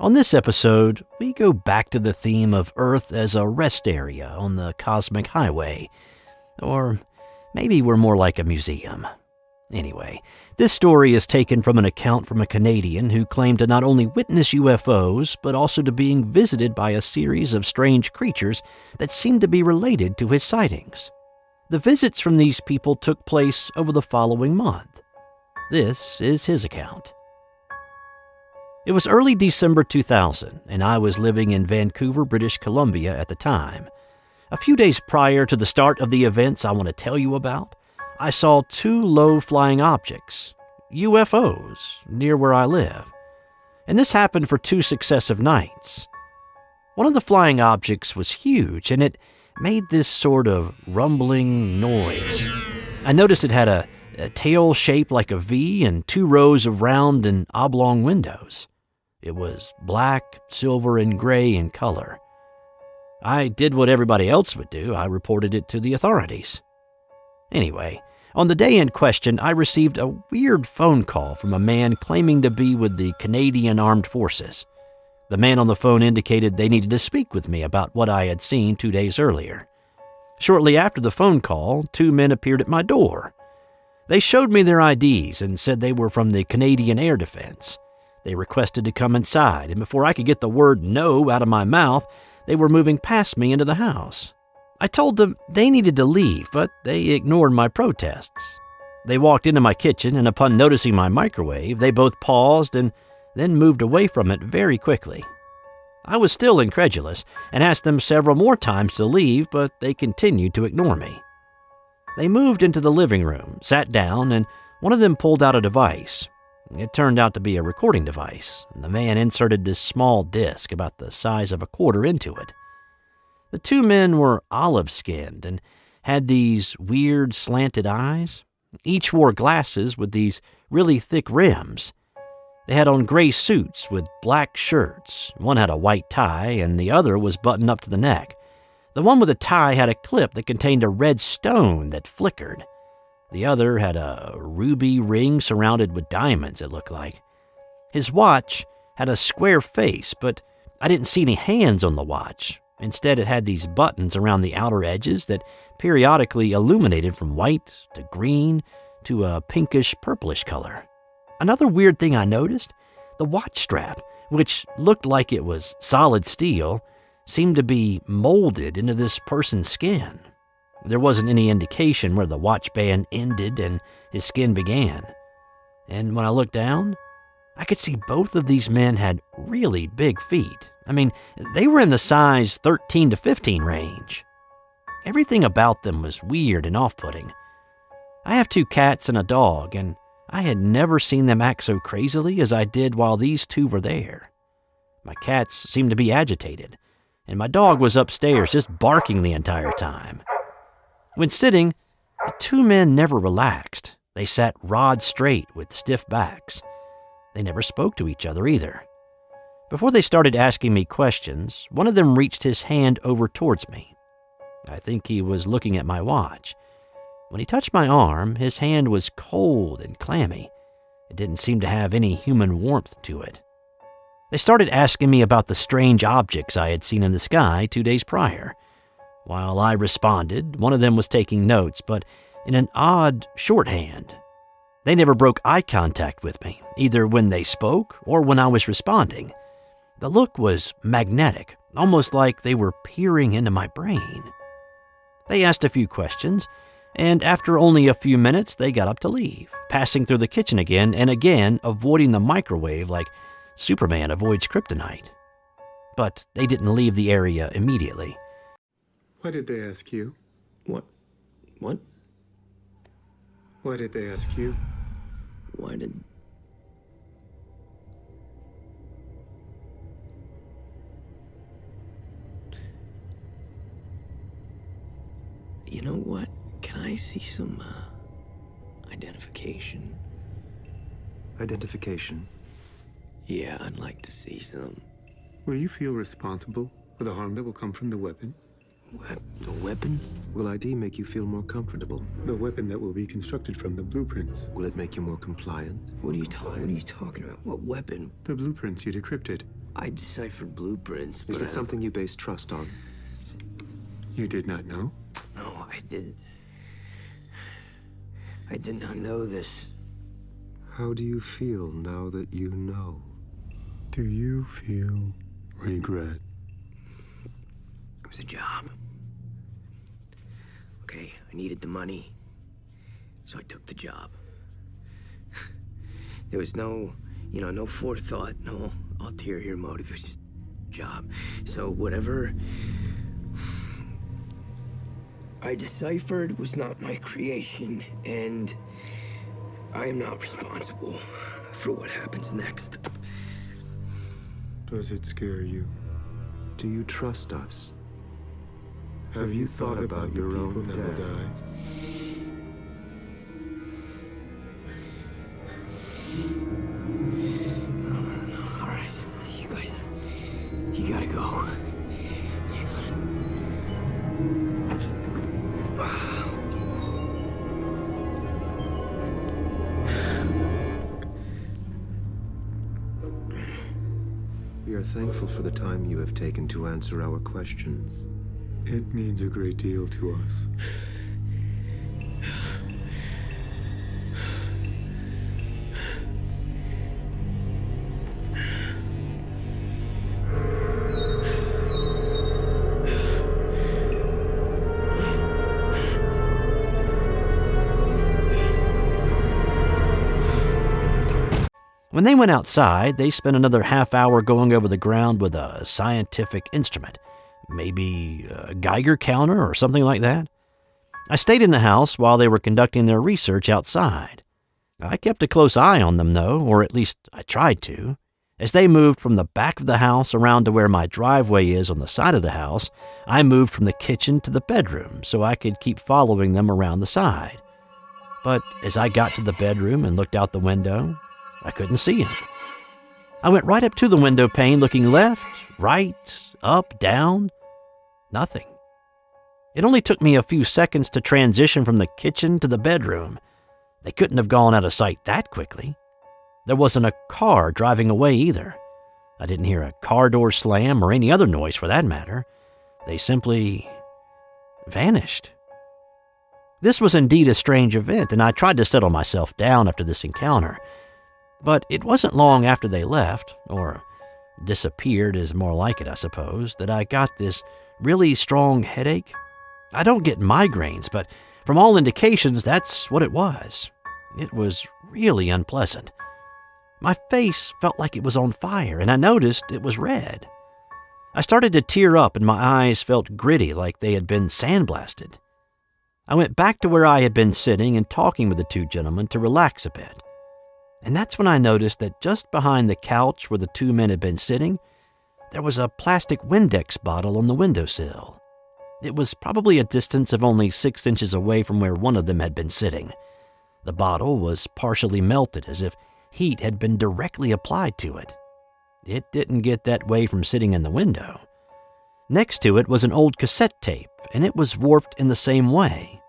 On this episode, we go back to the theme of Earth as a rest area on the cosmic highway. Or maybe we're more like a museum. Anyway, this story is taken from an account from a Canadian who claimed to not only witness UFOs, but also to being visited by a series of strange creatures that seemed to be related to his sightings. The visits from these people took place over the following month. This is his account. It was early December 2000, and I was living in Vancouver, British Columbia at the time. A few days prior to the start of the events I want to tell you about, I saw two low-flying objects, UFOs, near where I live. And this happened for 2 successive nights. One of the flying objects was huge, and it made this sort of rumbling noise. I noticed it had a tail shaped like a V and 2 rows of round and oblong windows. It was black, silver, and gray in color. I did what everybody else would do. I reported it to the authorities. Anyway, on the day in question, I received a weird phone call from a man claiming to be with the Canadian Armed Forces. The man on the phone indicated they needed to speak with me about what I had seen 2 days earlier. Shortly after the phone call, 2 men appeared at my door. They showed me their IDs and said they were from the Canadian Air Defense. They requested to come inside, and before I could get the word no out of my mouth, they were moving past me into the house. I told them they needed to leave, but they ignored my protests. They walked into my kitchen, and upon noticing my microwave, they both paused and then moved away from it very quickly. I was still incredulous and asked them several more times to leave, but they continued to ignore me. They moved into the living room, sat down, and one of them pulled out a device. It turned out to be a recording device, and the man inserted this small disc about the size of a quarter into it. The 2 men were olive-skinned and had these weird slanted eyes. Each wore glasses with these really thick rims. They had on gray suits with black shirts. One had a white tie, and the other was buttoned up to the neck. The one with the tie had a clip that contained a red stone that flickered. The other had a ruby ring surrounded with diamonds, it looked like. His watch had a square face, but I didn't see any hands on the watch. Instead, it had these buttons around the outer edges that periodically illuminated from white to green to a pinkish-purplish color. Another weird thing I noticed, the watch strap, which looked like it was solid steel, seemed to be molded into this person's skin. There wasn't any indication where the watch band ended and his skin began. And when I looked down, I could see both of these men had really big feet. I mean, they were in the size 13 to 15 range. Everything about them was weird and off-putting. I have 2 cats and a dog, and I had never seen them act so crazily as I did while these 2 were there. My cats seemed to be agitated, and my dog was upstairs just barking the entire time. When sitting, the 2 men never relaxed. They sat rod straight with stiff backs. They never spoke to each other either. Before they started asking me questions, one of them reached his hand over towards me. I think he was looking at my watch. When he touched my arm, his hand was cold and clammy. It didn't seem to have any human warmth to it. They started asking me about the strange objects I had seen in the sky 2 days prior. While I responded, one of them was taking notes, but in an odd shorthand. They never broke eye contact with me, either when they spoke or when I was responding. The look was magnetic, almost like they were peering into my brain. They asked a few questions, and after only a few minutes, they got up to leave, passing through the kitchen again and again, avoiding the microwave like Superman avoids kryptonite. But they didn't leave the area immediately. Why did they ask you? What? Why did they ask you? Why did... You know what? Can I see some, identification? Identification? Yeah, I'd like to see some. Will you feel responsible for the harm that will come from the weapon? The weapon? Will ID make you feel more comfortable? The weapon that will be constructed from the blueprints. Will it make you more compliant? What are you talking about? What weapon? The blueprints you decrypted. I deciphered blueprints, but Is it something you base trust on? You did not know? No, I didn't. I did not know this. How do you feel now that you know? Do you feel regret? It was a job. Okay, I needed the money, so I took the job. There was no forethought, no ulterior motive. It was just a job. So whatever I deciphered was not my creation, and I am not responsible for what happens next. Does it scare you? Do you trust us? Have you thought about the your people own that will death? die? No. All right, you guys, you gotta go. We are thankful for the time you have taken to answer our questions. It means a great deal to us. When they went outside, they spent another half hour going over the ground with a scientific instrument, maybe a Geiger counter or something like that. I stayed in the house while they were conducting their research outside. I kept a close eye on them, though, or at least I tried to. As they moved from the back of the house around to where my driveway is on the side of the house, I moved from the kitchen to the bedroom so I could keep following them around the side. But as I got to the bedroom and looked out the window, I couldn't see him. I went right up to the window pane, looking left, right, up, down. Nothing. It only took me a few seconds to transition from the kitchen to the bedroom. They couldn't have gone out of sight that quickly. There wasn't a car driving away either. I didn't hear a car door slam or any other noise for that matter. They simply vanished. This was indeed a strange event, and I tried to settle myself down after this encounter. But it wasn't long after they left, or disappeared is more like it, I suppose, that I got this really strong headache. I don't get migraines, but from all indications, that's what it was. It was really unpleasant. My face felt like it was on fire, and I noticed it was red. I started to tear up, and my eyes felt gritty like they had been sandblasted. I went back to where I had been sitting and talking with the two gentlemen to relax a bit. And that's when I noticed that just behind the couch where the two men had been sitting, there was a plastic Windex bottle on the windowsill. It was probably a distance of only 6 inches away from where one of them had been sitting. The bottle was partially melted, as if heat had been directly applied to it. It didn't get that way from sitting in the window. Next to it was an old cassette tape, and it was warped in the same way.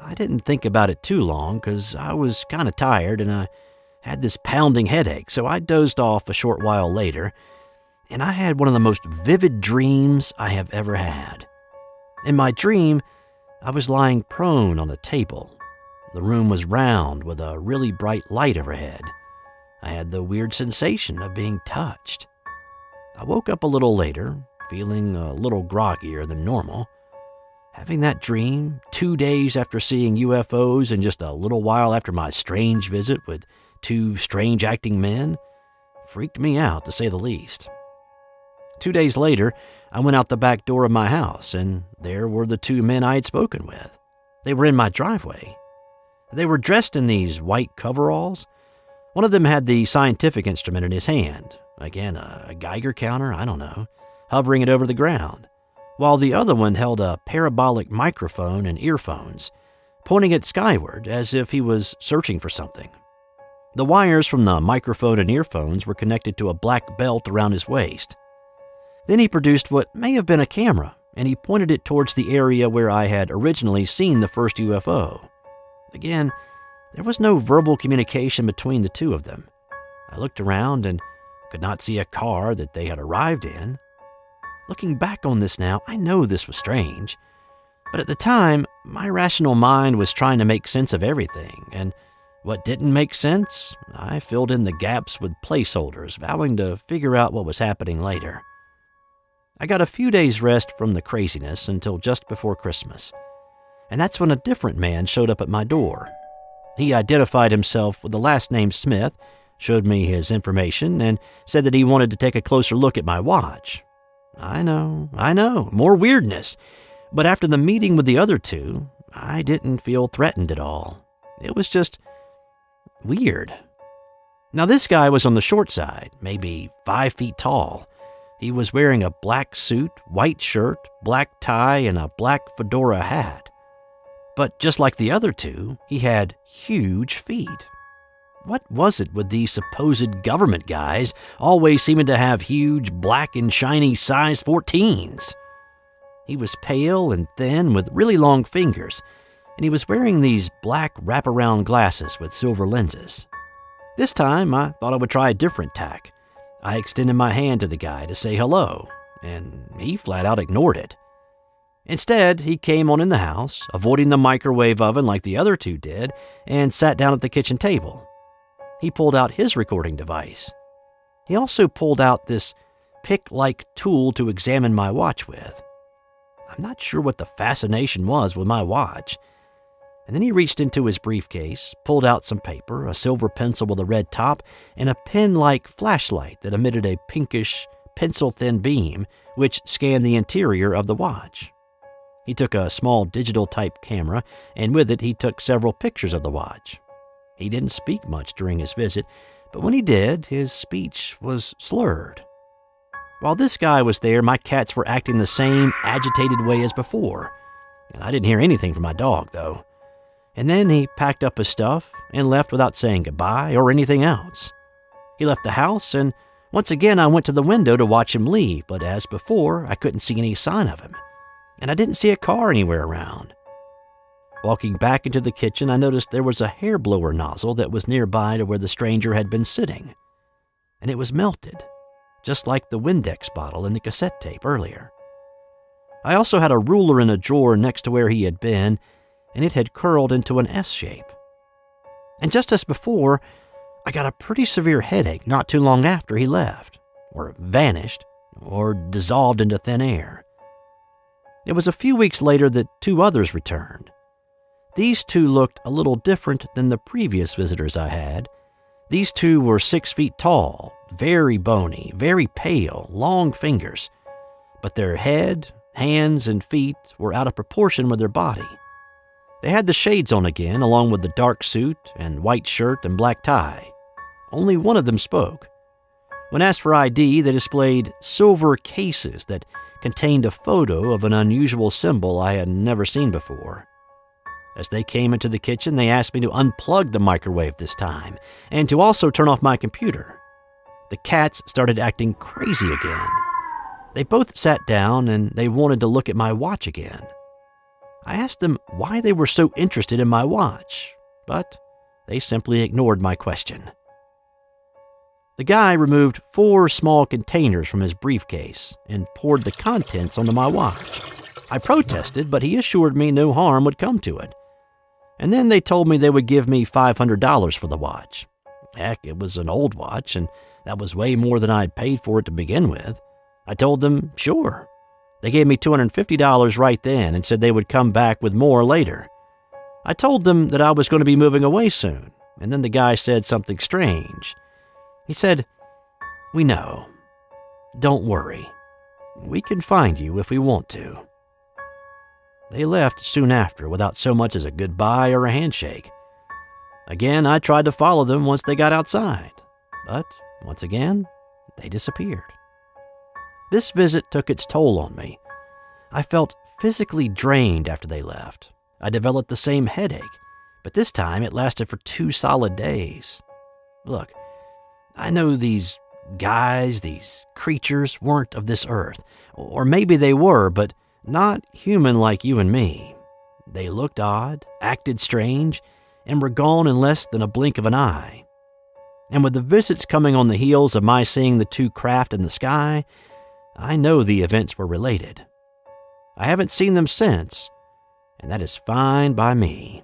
I didn't think about it too long because I was kind of tired and I had this pounding headache, so I dozed off a short while later, and I had one of the most vivid dreams I have ever had. In my dream, I was lying prone on a table. The room was round with a really bright light overhead. I had the weird sensation of being touched. I woke up a little later, feeling a little groggier than normal. Having that dream 2 days after seeing UFOs and just a little while after my strange visit with 2 strange-acting men freaked me out, to say the least. 2 days later, I went out the back door of my house, and there were the 2 men I had spoken with. They were in my driveway. They were dressed in these white coveralls. One of them had the scientific instrument in his hand, again, a Geiger counter, I don't know, hovering it over the ground, while the other one held a parabolic microphone and earphones, pointing it skyward as if he was searching for something. The wires from the microphone and earphones were connected to a black belt around his waist. Then he produced what may have been a camera, and he pointed it towards the area where I had originally seen the first UFO. Again, there was no verbal communication between the two of them. I looked around, and could not see a car that they had arrived in. Looking back on this now, I know this was strange, but at the time, my rational mind was trying to make sense of everything, and what didn't make sense, I filled in the gaps with placeholders, vowing to figure out what was happening later. I got a few days' rest from the craziness until just before Christmas, and that's when a different man showed up at my door. He identified himself with the last name Smith, showed me his information, and said that he wanted to take a closer look at my watch. I know, more weirdness. But after the meeting with the other two, I didn't feel threatened at all. It was just weird. Now this guy was on the short side, maybe 5 feet tall. He was wearing a black suit, white shirt, black tie, and a black fedora hat. But just like the other two, he had huge feet. What was it with these supposed government guys always seeming to have huge, black and shiny size 14s? He was pale and thin with really long fingers, and he was wearing these black wraparound glasses with silver lenses. This time, I thought I would try a different tack. I extended my hand to the guy to say hello, and he flat out ignored it. Instead, he came on in the house, avoiding the microwave oven like the other two did, and sat down at the kitchen table. He pulled out his recording device. He also pulled out this pick-like tool to examine my watch with. I'm not sure what the fascination was with my watch. And then he reached into his briefcase, pulled out some paper, a silver pencil with a red top, and a pen-like flashlight that emitted a pinkish, pencil-thin beam which scanned the interior of the watch. He took a small digital-type camera, and with it he took several pictures of the watch. He didn't speak much during his visit, but when he did, his speech was slurred. While this guy was there, my cats were acting the same agitated way as before, and I didn't hear anything from my dog, though. And then he packed up his stuff and left without saying goodbye or anything else. He left the house, and once again I went to the window to watch him leave, but as before, I couldn't see any sign of him, and I didn't see a car anywhere around. Walking back into the kitchen, I noticed there was a hair blower nozzle that was nearby to where the stranger had been sitting, and it was melted, just like the Windex bottle in the cassette tape earlier. I also had a ruler in a drawer next to where he had been, and it had curled into an S shape. And just as before, I got a pretty severe headache not too long after he left, or vanished, or dissolved into thin air. It was a few weeks later that 2 others returned. These 2 looked a little different than the previous visitors I had. These 2 were 6 feet tall, very bony, very pale, long fingers, but their head, hands, and feet were out of proportion with their body. They had the shades on again, along with the dark suit and white shirt and black tie. Only one of them spoke. When asked for ID, they displayed silver cases that contained a photo of an unusual symbol I had never seen before. As they came into the kitchen, they asked me to unplug the microwave this time, and to also turn off my computer. The cats started acting crazy again. They both sat down, and they wanted to look at my watch again. I asked them why they were so interested in my watch, but they simply ignored my question. The guy removed 4 small containers from his briefcase and poured the contents onto my watch. I protested, but he assured me no harm would come to it. And then they told me they would give me $500 for the watch. Heck, it was an old watch, and that was way more than I'd paid for it to begin with. I told them, sure. They gave me $250 right then and said they would come back with more later. I told them that I was going to be moving away soon, and then the guy said something strange. He said, "We know. Don't worry. We can find you if we want to." They left soon after without so much as a goodbye or a handshake. Again, I tried to follow them once they got outside, but once again, they disappeared. This visit took its toll on me. I felt physically drained after they left. I developed the same headache, but this time it lasted for 2 solid days. Look, I know these guys, these creatures weren't of this earth, or maybe they were, but not human like you and me. They looked odd, acted strange, and were gone in less than a blink of an eye. And with the visits coming on the heels of my seeing the two craft in the sky, I know the events were related. I haven't seen them since, and that is fine by me.